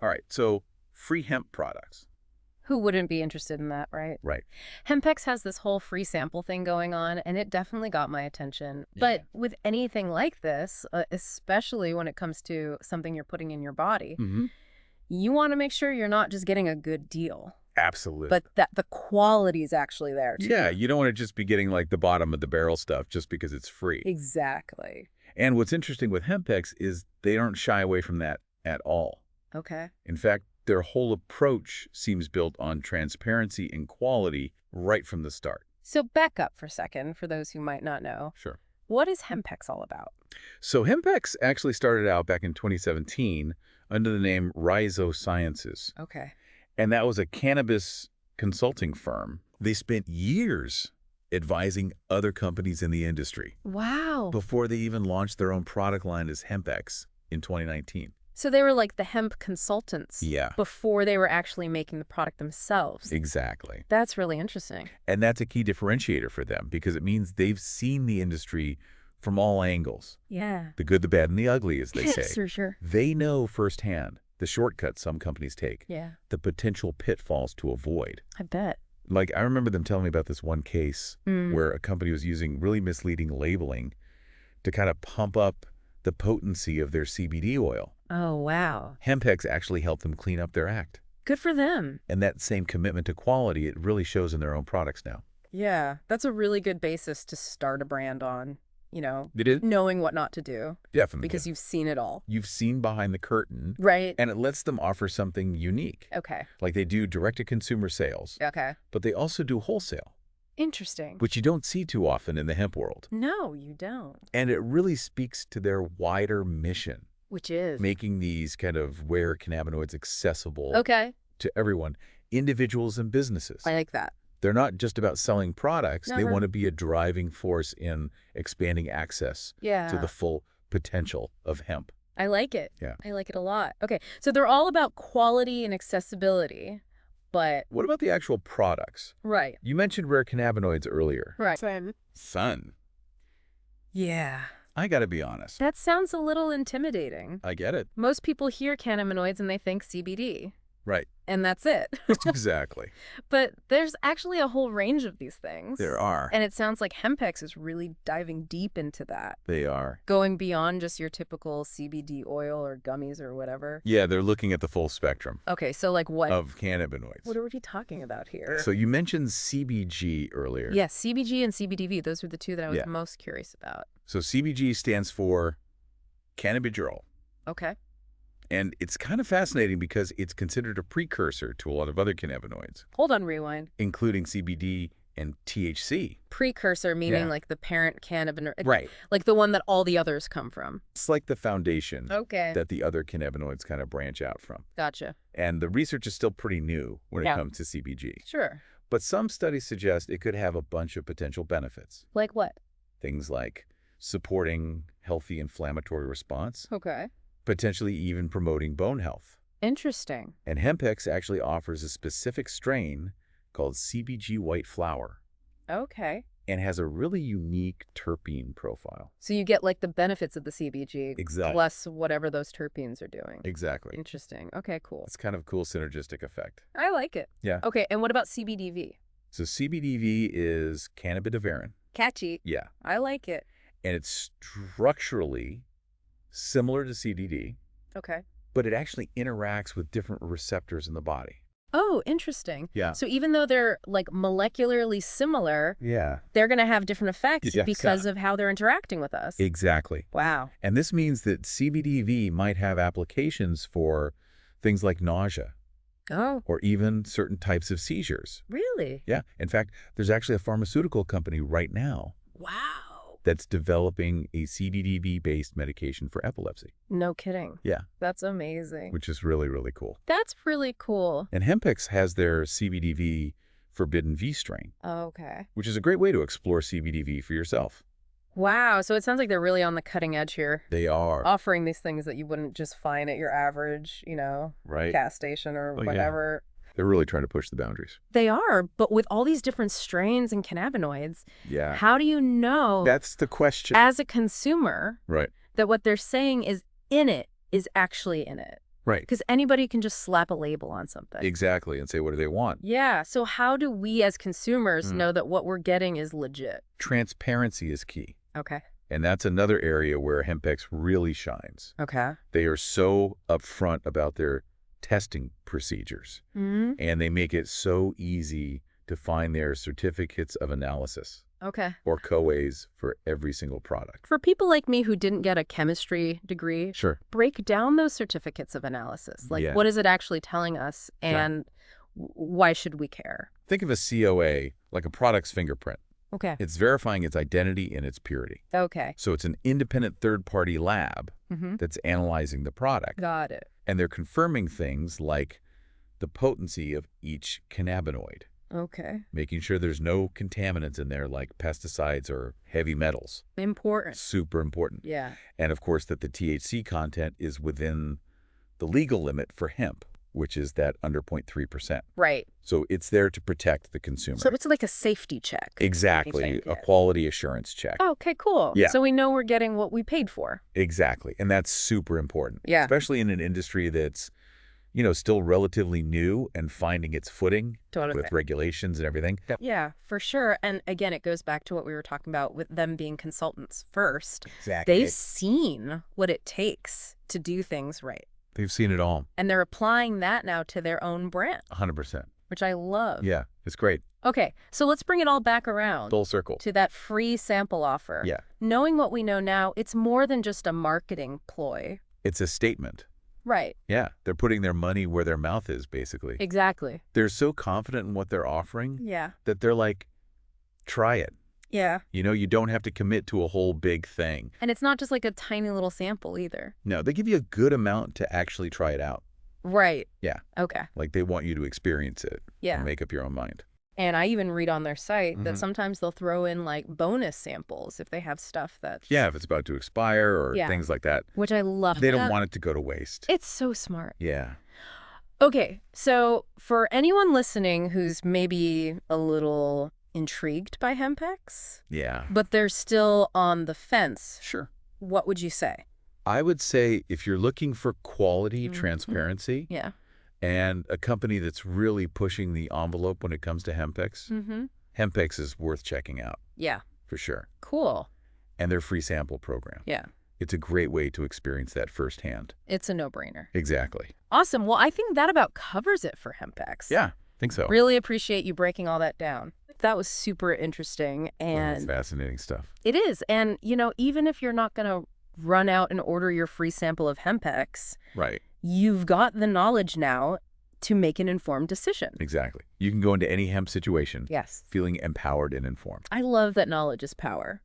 All right, so free hemp products. Who wouldn't be interested in that, right? Right. Hempex has this whole free sample thing going on, and it definitely got my attention. Yeah. But with anything like this, especially when it comes to something you're putting in your body, you want to make sure you're not just getting a good deal, Absolutely. but that the quality is actually there, too. Yeah, you don't want to just be getting like the bottom of the barrel stuff just because it's free. Exactly. And what's interesting with Hempex is they aren't shy away from that at all. Okay. In fact, their whole approach seems built on transparency and quality right from the start. So back up for a second for those who might not know. Sure. What is Hempex all about? So Hempex actually started out back in 2017 under the name Rhizo Sciences. Okay. And that was a cannabis consulting firm. They spent years advising other companies in the industry Wow. before they even launched their own product line as Hempex in 2019. So they were like the hemp consultants. Yeah. Before they were actually making the product themselves. Exactly. That's really interesting. And that's a key differentiator for them because it means they've seen the industry from all angles. Yeah. The good, the bad, and the ugly, as they say. Yes, for sure. They know firsthand the shortcuts some companies take, Yeah. the potential pitfalls to avoid. I bet. Like, I remember them telling me about this one case where a company was using really misleading labeling to kind of pump up the potency of their CBD oil. Oh, wow. Hempex actually helped them clean up their act. Good for them. And that same commitment to quality, it really shows in their own products now. Yeah. That's a really good basis to start a brand on, It is? knowing what not to do. Definitely. Because you've seen it all. You've seen behind the curtain. Right. And it lets them offer something unique. Okay. Like they do direct-to-consumer sales, Okay. but they also do wholesale, Interesting. which you don't see too often in the hemp world. No, you don't. And it really speaks to their wider mission, Which is? making these kind of rare cannabinoids accessible Okay. to everyone, individuals and businesses. I like that. They're not just about selling products. They Uh-huh. want to be a driving force in expanding access Yeah. to the full potential of hemp. I like it. Yeah. I like it a lot. Okay. So they're all about quality and accessibility, but... What about the actual products? Right. You mentioned rare cannabinoids earlier. Right. Sun. Yeah. I got to be honest. That sounds a little intimidating. I get it. Most people hear cannabinoids and they think CBD, Right. and that's it. Exactly. But there's actually a whole range of these things. There are. And it sounds like Hempex is really diving deep into that, They are. going beyond just your typical CBD oil or gummies or whatever. Yeah, they're looking at the full spectrum Okay, so like what? of cannabinoids. What are we talking about here? So you mentioned CBG earlier. Yes, CBG and CBDV. Those were the two that I was Yeah. most curious about. So CBG stands for cannabidiol. Okay. And it's kind of fascinating because it's considered a precursor to a lot of other cannabinoids, Hold on, rewind. including CBD and THC. Precursor meaning Yeah. like the parent cannabinoid. Right. Like the one that all the others come from. It's like the foundation Okay. that the other cannabinoids kind of branch out from. Gotcha. And the research is still pretty new when it Yeah. comes to CBG. Sure. But some studies suggest it could have a bunch of potential benefits. Like what? Things like supporting healthy inflammatory response, Okay. potentially even promoting bone health. Interesting. And Hempex actually offers a specific strain called CBG White flower Okay. and has a really unique terpene profile. So you get like the benefits of the CBG Exactly. plus whatever those terpenes are doing. Exactly. Interesting. Okay, cool. It's kind of a cool synergistic effect. I like it. Yeah. Okay, and what about CBDV? So CBDV is cannabidivarin. Catchy. Yeah. I like it. And it's structurally similar to CBD, Okay. but it actually interacts with different receptors in the body. Oh, interesting. Yeah. So even though they're like molecularly similar, Yeah. they're going to have different effects Yes. because of how they're interacting with us. Exactly. Wow. And this means that CBDV might have applications for things like nausea Oh, or even certain types of seizures. really? Yeah. In fact, there's actually a pharmaceutical company right now Wow. that's developing a CBDV-based medication for epilepsy. No kidding. Yeah. That's amazing. Which is really, really cool. That's really cool. And Hempex has their CBDV Forbidden V strain, Okay. which is a great way to explore CBDV for yourself. Wow. So it sounds like they're really on the cutting edge here, They are. offering these things that you wouldn't just find at your average, Right. gas station or Oh, yeah. whatever. They're really trying to push the boundaries. They are, but with all these different strains and cannabinoids, Yeah. how do you know That's the question. as a consumer Right. that what they're saying is in it is actually in it? Right. Because anybody can just slap a label on something. Exactly, and say, what do they want? Yeah, so how do we as consumers know that what we're getting is legit? Transparency is key. Okay. And that's another area where Hempex really shines. Okay. They are so upfront about their testing procedures, and they make it so easy to find their certificates of analysis. Okay. Or COAs for every single product. For people like me who didn't get a chemistry degree, Sure. break down those certificates of analysis. Like, what is it actually telling us, and why should we care? Think of a COA like a product's fingerprint. Okay. It's verifying its identity and its purity. Okay. So it's an independent third-party lab that's analyzing the product. Got it. And they're confirming things like the potency of each cannabinoid. Okay. Making sure there's no contaminants in there like pesticides or heavy metals. Important. Super important. Yeah. And of course that the THC content is within the legal limit for hemp, which is that under 0.3%. Right. So it's there to protect the consumer. So it's like a safety check. Exactly. A quality assurance check. Oh, okay, cool. Yeah. So we know we're getting what we paid for. Exactly. And that's super important. Yeah. Especially in an industry that's, you know, still relatively new and finding its footing with regulations and everything. Yep. Yeah, for sure. And again, it goes back to what we were talking about with them being consultants first. Exactly. They've seen what it takes to do things right. They've seen it all. And they're applying that now to their own brand. 100%. Which I love. Yeah, it's great. Okay, so let's bring it all back around. Full circle. To that free sample offer. Yeah. Knowing what we know now, it's more than just a marketing ploy. It's a statement. Right. Yeah, they're putting their money where their mouth is, basically. Exactly. They're so confident in what they're offering that they're like, try it. Yeah. You know, you don't have to commit to a whole big thing. And it's not just like a tiny little sample either. No, they give you a good amount to actually try it out. Right. Yeah. Okay. Like they want you to experience it. Yeah. And make up your own mind. And I even read on their site that sometimes they'll throw in like bonus samples if they have stuff that's... Yeah, if it's about to expire or things like that. Which I love. They don't want it to go to waste. It's so smart. Yeah. Okay, so for anyone listening who's maybe a little intrigued by Hempex, but they're still on the fence, sure, what would you say? I would say if you're looking for quality, transparency, and a company that's really pushing the envelope when it comes to Hempex, Hempex is worth checking out. Yeah. For sure. Cool. And their free sample program. Yeah. It's a great way to experience that firsthand. It's a no-brainer. Exactly. Awesome. Well, I think that about covers it for Hempex. Yeah, I think so. Really appreciate you breaking all that down. That was super interesting. And it's fascinating stuff. It is. And, you know, even if you're not going to run out and order your free sample of Hempex, right, you've got the knowledge now to make an informed decision. Exactly. You can go into any hemp situation yes, feeling empowered and informed. I love that knowledge is power.